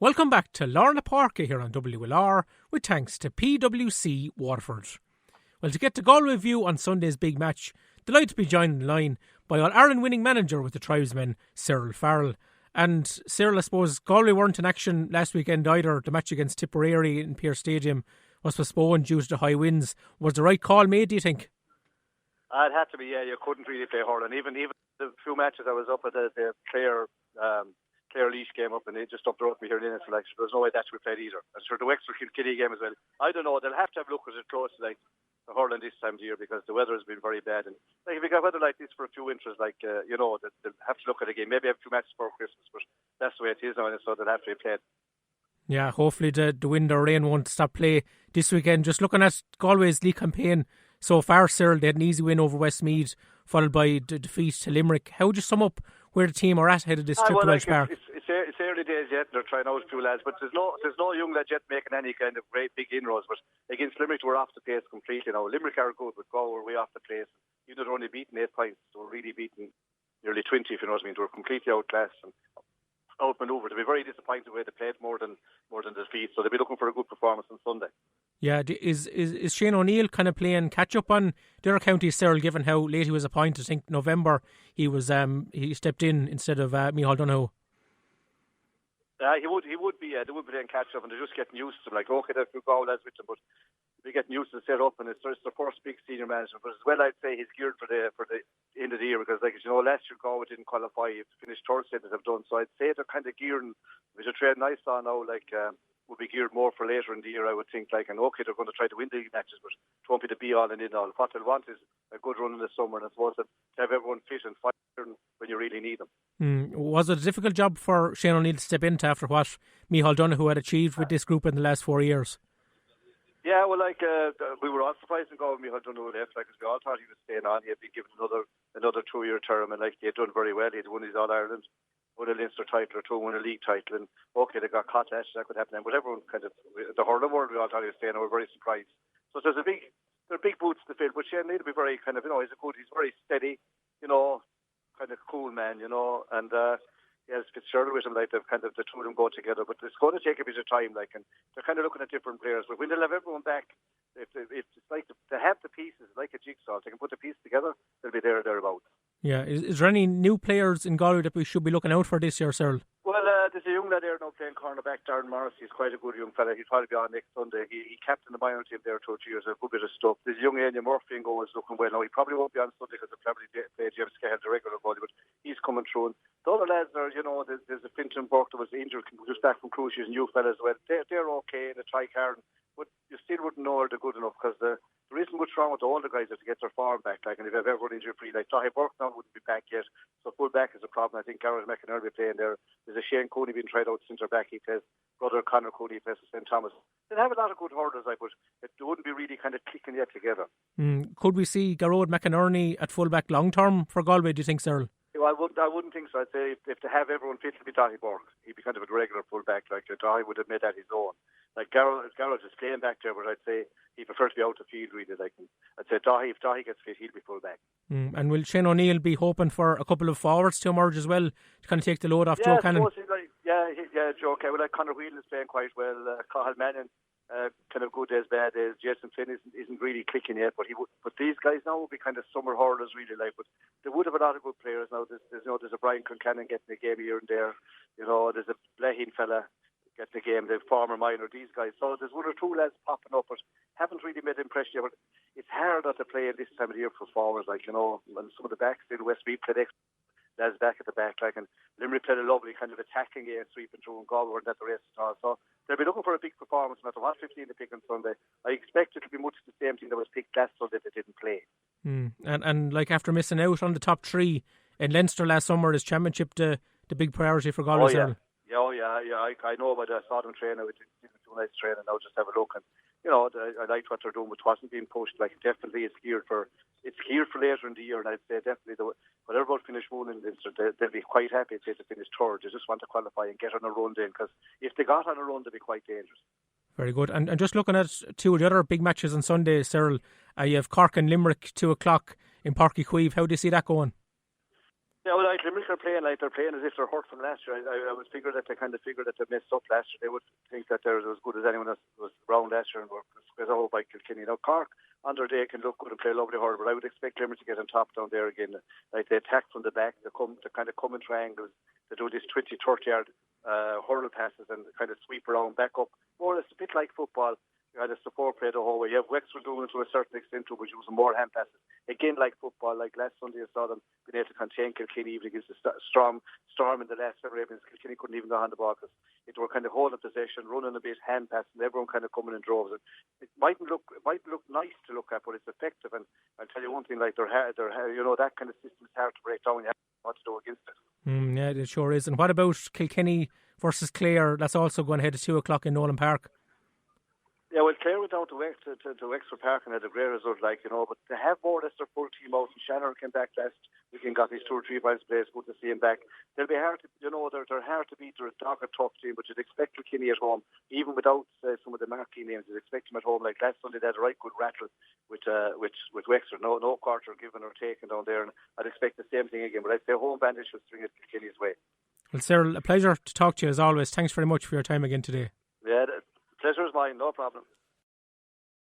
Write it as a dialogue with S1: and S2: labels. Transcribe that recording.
S1: Welcome back to Lorna Páirce here on WLR, with thanks to PwC Waterford. Well, to get to Galway View on Sunday's big match, delighted to be joined in line by All-Ireland winning manager with the Tribesmen, Cyril Farrell. And Cyril, I suppose Galway weren't in action last weekend either. The match against Tipperary in Páirce Stadium was postponed due to the high winds. Was the right call made, do you think?
S2: It had to be, yeah. You couldn't really play hurling. Even the few matches I was up at the Clare Laois game up, and they just up the road from me here in Innis, like, there's no way that should be played either. And sure, the Wexford Kilkenny game as well. I don't know, they'll have to have a look at it close, like, the hurling this time of the year, because the weather has been very bad. And like, if you got weather like this for a few winters, like, they'll have to look at the game. Maybe have 2 matches before Christmas, but that's the way it is now, and so they'll have to be played.
S1: Yeah, hopefully the wind or rain won't stop play this weekend. Just looking at Galway's league campaign so far, Cyril, they had an easy win over Westmeath, followed by the defeat to Limerick. How would you sum up where the team are at ahead of this trip to Welsh Park?
S2: It's early days yet, and they're trying out a few lads, but there's no young lads yet making any kind of great big inroads. But against Limerick, we're off the pace completely now. Limerick are good, but Galway are way off the pace. Even though they're only beaten 8 points, they were really beaten nearly 20, if you know what I mean. They were completely outclassed and outmanoeuvred. They'll be very disappointed the way they played more than the defeat. So they'll be looking for a good performance on Sunday. Yeah,
S1: is Shane O'Neill kind of playing catch up on the other counties, Cyril, given how late he was appointed? I think November he was he stepped in instead of Micheál Donoghue.
S2: He would be. They would be playing catch up, and they're just getting used to him. Like, okay, they've got all lads with them, but they're getting used to the set up, and it's their first big senior management. But as well, I'd say he's geared for the end of the year, because, like, as you know, last year Galway didn't qualify. He finished third set as they've done. So I'd say they're kind of gearing. With the trade nice on now, like. Will be geared more for later in the year, I would think. Like, and okay, they're going to try to win the matches, but it won't be the be all and end all. What they'll want is a good run in the summer, and I suppose that to have everyone fit and fighting when you really need them.
S1: Was it a difficult job for Shane O'Neill to step into after what Micheál Donoghue had achieved with this group in the last 4 years?
S2: Yeah, well, like, we were all surprised in going Micheál Donoghue left, like, because we all thought he was staying on. He had been given another 2-year term, and like, he had done very well. He had won his All-Ireland, won a Leinster title or 2, won a league title, and okay, they got caught that could happen. But everyone kind of, the hurling world, we all thought he was staying, and we're very surprised. So there are big boots to fill, but Shane O'Neill will be very kind of, he's very steady, kind of cool man, and he has Fitzgerald with him, like, the two of them go together, but it's going to take a bit of time, like, and they're kind of looking at different players. But when they'll have everyone back, if it's like they have the pieces, like a jigsaw, they can put the piece together, they'll be there or thereabouts.
S1: Yeah, is there any new players in Galway that we should be looking out for this year, Cyril?
S2: Well, there's a young lad there now playing cornerback, Darren Morris. He's quite a good young fella. He'll probably be on next Sunday. He captained the minor team there 2 or 3 years, a good bit of stuff. There's young Anya Murphy in goal is looking well now. He probably won't be on Sunday because they'll probably play James Cahill, the regular goalie, but he's coming through. And the other lads are, there's a Finton Burke that was injured, just back from Crucius, and new fellas as well. They're okay in the tri-card, but you still wouldn't know they're good enough, because there isn't much wrong with the older guys to get their form back, like, and if you have everyone injury free, like Dahi Burke now wouldn't be back yet, so full back is a problem. I think Gareth McInerney will be playing there. There's a Shane Cooney being tried out centre back. He plays. Brother Conor Cooney plays for St Thomas. They have a lot of good hurlers, but it wouldn't be really kind of clicking yet together.
S1: Could we see Gareth McInerney at full back long term for Galway, do you think, Cyril?
S2: I wouldn't think so. I'd say if to have everyone fit, it'd be Dahi Burke. He'd be kind of a regular full back. Like, Dahi would have made that his own. Like, Gareth is playing back there, but I'd say he prefers to be out the field, really. Like, I'd say if Dahi gets fit, he'll be full back. And will Shane O'Neill be hoping for a couple of forwards to emerge as well, to kind of take the load off Joe Cannon? Joe Cannon. Like, Conor Whelan is playing quite well. Cathal Manning, kind of good days, bad days. Jason Flynn isn't really clicking yet, but these guys now will be kind of summer hurlers, really. Like, but they would have a lot of good players now. There's a Brian Concannon getting a game here and there. There's a Blaheen fella getting a game. The former minor, these guys. So there's 1 or 2 lads popping up, but haven't really made an impression yet. But it's hard not to play this time of the year for forwards, like, and some of the backs in Westmeath played extra. Lads back at the back, like, and Limerick played a lovely kind of attacking game, sweeping through, and Galway weren't at the race at all. So they'll be looking for a big performance, no matter what 15 they pick on Sunday. I expect it to be much the same thing that was picked last Sunday that didn't play. And like, after missing out on the top 3 in Leinster last summer, is championship the big priority for Galway? I know about it. I saw them training. It didn't do a nice training. Now just have a look, and I liked what they're doing, but it wasn't being pushed. Like, definitely it's geared for later in the year, and I'd say definitely whatever about finish one in Leinster, they'll be quite happy to finish third. They just want to qualify and get on a run then, because if they got on a run, they'd be quite dangerous.
S1: Very good. And just looking at 2 of the other big matches on Sunday, Cyril, you have Cork and Limerick 2:00 in Páirce. How do you see that going?
S2: Yeah, well, like Limerick are playing as if they're hurt from last year. I was figured that they messed up last year. They would think that they're as good as anyone else was around last year and were squeezed out by Kilkenny. Now Cork, on their day, can look good and play lovely hurl, but I would expect Limerick to get on top down there again. Like they attack from the back, they kind of come in triangles. They do this 20-30 yard hurl passes and kind of sweep around, back up. More or less a bit like football. You had a support play the whole way. You have Wexford doing it to a certain extent too, but using more hand passes. Again, like football, like last Sunday, I saw them being able to contain Kilkenny even against the storm in the last several minutes. Kilkenny couldn't even go on the ball because they were kind of holding possession, running a bit, hand passing, everyone kind of coming in droves. It might look nice to look at, but it's effective. And I'll tell you one thing: like they're that kind of system is hard to break down. You have what to do against it.
S1: Yeah, it sure is. And what about Kilkenny versus Clare? That's also going ahead at 2:00 in Nolan Park.
S2: Yeah, well, Clare went down to Wexford Park and had a great result, but they have more or less their full team out. And Shannon came back last weekend, got his 2 or 3 points place. Good to see him back. They'll be hard to, they're hard to beat. They're a tough team, but you'd expect Kilkenny at home, even without some of the marquee names. You'd expect them at home. Like last Sunday, they had a right good rattle with Wexford. No quarter given or taken down there, and I'd expect the same thing again. But I'd say home bandage will string it Kilkenny's way.
S1: Well, Cyril, a pleasure to talk to you as always. Thanks very much for your time again today.
S2: Yeah, the pleasure is mine. No problem.